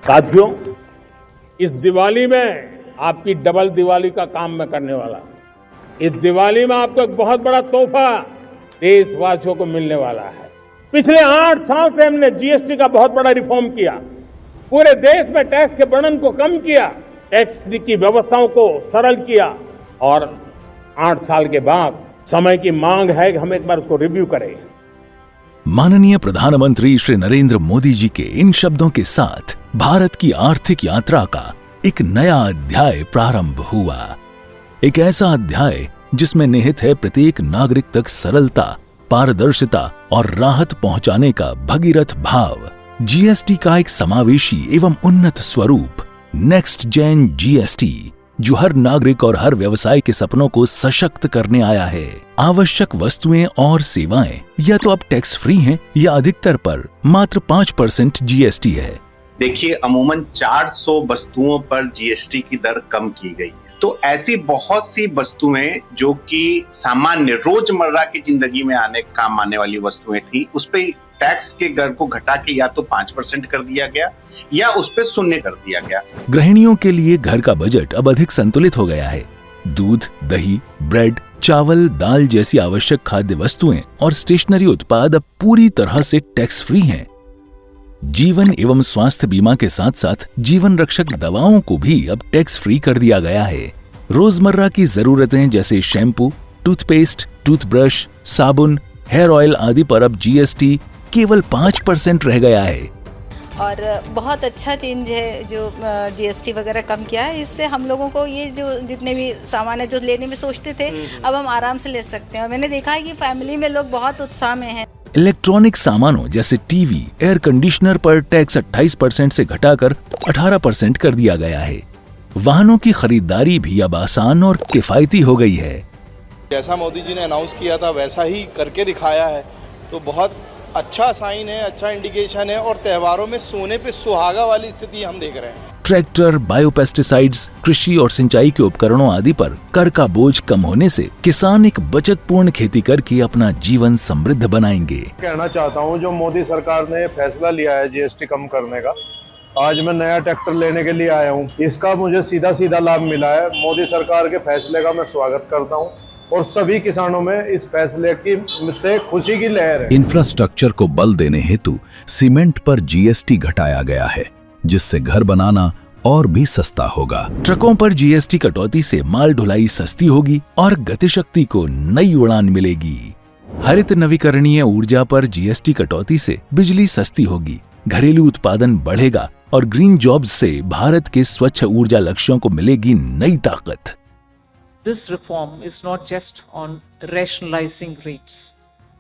साथियों, इस दिवाली में आपकी डबल दिवाली का काम मैं करने वाला हूं। इस दिवाली में आपको एक बहुत बड़ा तोहफा देशवासियों को मिलने वाला है। पिछले 8 साल से हमने जीएसटी का बहुत बड़ा रिफॉर्म किया, पूरे देश में टैक्स के बर्डन को कम किया, टैक्स की व्यवस्थाओं को सरल किया और 8 साल के बाद समय की मांग है कि हम एक बार उसको रिव्यू करें। माननीय प्रधानमंत्री श्री नरेंद्र मोदी जी के इन शब्दों के साथ भारत की आर्थिक यात्रा का एक नया अध्याय प्रारंभ हुआ। एक ऐसा अध्याय जिसमें निहित है प्रत्येक नागरिक तक सरलता, पारदर्शिता और राहत पहुंचाने का भगीरथ भाव। जीएसटी का एक समावेशी एवं उन्नत स्वरूप नेक्स्ट जेन जीएसटी, जो हर नागरिक और हर व्यवसाय के सपनों को सशक्त करने आया है। आवश्यक वस्तुएं और सेवाएं या तो अब टैक्स फ्री हैं या अधिकतर पर मात्र 5% जीएसटी है। देखिए, अमूमन 400 वस्तुओं पर जीएसटी की दर कम की गई है। तो ऐसी बहुत सी वस्तुएं जो कि सामान्य रोजमर्रा की जिंदगी में काम आने वाली वस्तुएं थी, उस पे टैक्स के दर को घटा के या तो 5% कर दिया गया या उस पे 0 कर दिया गया। गृहिणियों के लिए घर का बजट अब अधिक संतुलित हो गया है। दूध, दही, ब्रेड, चावल, दाल जैसी आवश्यक खाद्य वस्तुएं और स्टेशनरी उत्पाद अब पूरी तरह से टैक्स फ्री हैं। जीवन एवं स्वास्थ्य बीमा के साथ साथ जीवन रक्षक दवाओं को भी अब टैक्स फ्री कर दिया गया है। रोजमर्रा की जरूरतें जैसे शैम्पू, टूथपेस्ट, टूथब्रश, साबुन, हेयर ऑयल आदि पर अब जीएसटी केवल 5% रह गया है। और बहुत अच्छा चेंज है जो जीएसटी वगैरह कम किया है। इससे हम लोगों को ये जो जितने भी सामान है जो लेने में सोचते थे, अब हम आराम से ले सकते हैं। और मैंने देखा है कि फैमिली में लोग बहुत उत्साह में हैं। इलेक्ट्रॉनिक सामानों जैसे टीवी, एयर कंडीशनर पर टैक्स 28% से घटाकर 18% कर दिया गया है। वाहनों की खरीदारी भी अब आसान और किफायती हो गई है। जैसा मोदी जी ने अनाउंस किया था वैसा ही करके दिखाया है, तो बहुत अच्छा साइन है, अच्छा इंडिकेशन है। और त्योहारों में सोने पे सुहागा वाली स्थिति हम देख रहे हैं। ट्रैक्टर, बायोपेस्टिसाइड्स, कृषि और सिंचाई के उपकरणों आदि पर कर का बोझ कम होने से किसान एक बचतपूर्ण खेती करके अपना जीवन समृद्ध बनाएंगे। कहना चाहता हूं, जो मोदी सरकार ने फैसला लिया है जीएसटी कम करने का, आज मैं नया ट्रैक्टर लेने के लिए आया हूं। इसका मुझे सीधा सीधा लाभ मिला है। मोदी सरकार के फैसले का मैं स्वागत करता हूं और सभी किसानों में इस फैसले की से खुशी की लहर है। इंफ्रास्ट्रक्चर को बल देने हेतु सीमेंट पर जीएसटी घटाया गया है, जिससे घर बनाना और भी सस्ता होगा। ट्रकों पर जीएसटी कटौती से माल ढुलाई सस्ती होगी और गतिशक्ति को नई उड़ान मिलेगी। हरित नवीकरणीय ऊर्जा पर जीएसटी कटौती से बिजली सस्ती होगी, घरेलू उत्पादन बढ़ेगा और ग्रीन जॉब्स से भारत के स्वच्छ ऊर्जा लक्ष्यों को मिलेगी नई ताकत। This reform is not just on rationalizing rates.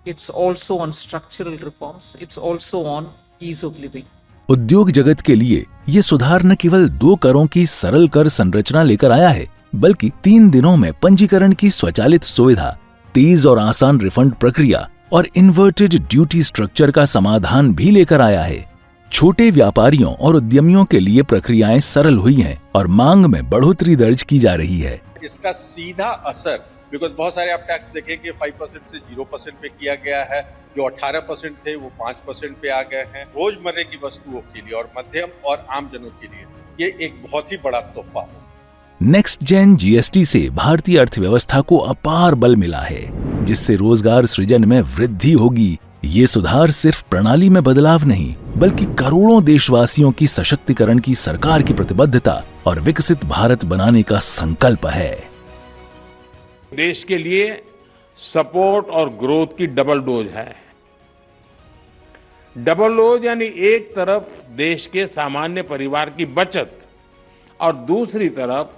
It's also on structural reforms. It's also on ease of living. उद्योग जगत के लिए ये सुधार न केवल 2 करों की सरल कर संरचना लेकर आया है, बल्कि 3 दिनों में पंजीकरण की स्वचालित सुविधा, तेज और आसान रिफंड प्रक्रिया और इन्वर्टेड ड्यूटी स्ट्रक्चर का समाधान भी लेकर आया है। छोटे व्यापारियों और उद्यमियों के लिए प्रक्रियाएं सरल हुई हैं और मांग में बढ़ोतरी दर्ज की जा रही है। इसका सीधा असर, बिकॉज बहुत सारे आप टैक्स देखेंगे 5% से 0% पे किया गया है, जो 18% थे वो 5% पे आ गए हैं। रोजमर्रे की वस्तुओं के लिए और मध्यम और आम जनों के लिए ये एक बहुत ही बड़ा तोहफा है। नेक्स्ट जेन जीएसटी से भारतीय अर्थव्यवस्था को अपार बल मिला है, जिससे रोजगार सृजन में वृद्धि होगी। ये सुधार सिर्फ प्रणाली में बदलाव नहीं, बल्कि करोड़ों देशवासियों की सशक्तिकरण की सरकार की प्रतिबद्धता और विकसित भारत बनाने का संकल्प है। देश के लिए सपोर्ट और ग्रोथ की डबल डोज है। डबल डोज यानी एक तरफ देश के सामान्य परिवार की बचत और दूसरी तरफ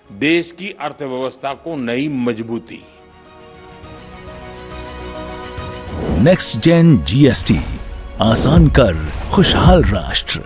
देश की अर्थव्यवस्था को नई मजबूती। नेक्स्ट जेन जीएसटी, आसान कर खुशहाल राष्ट्र।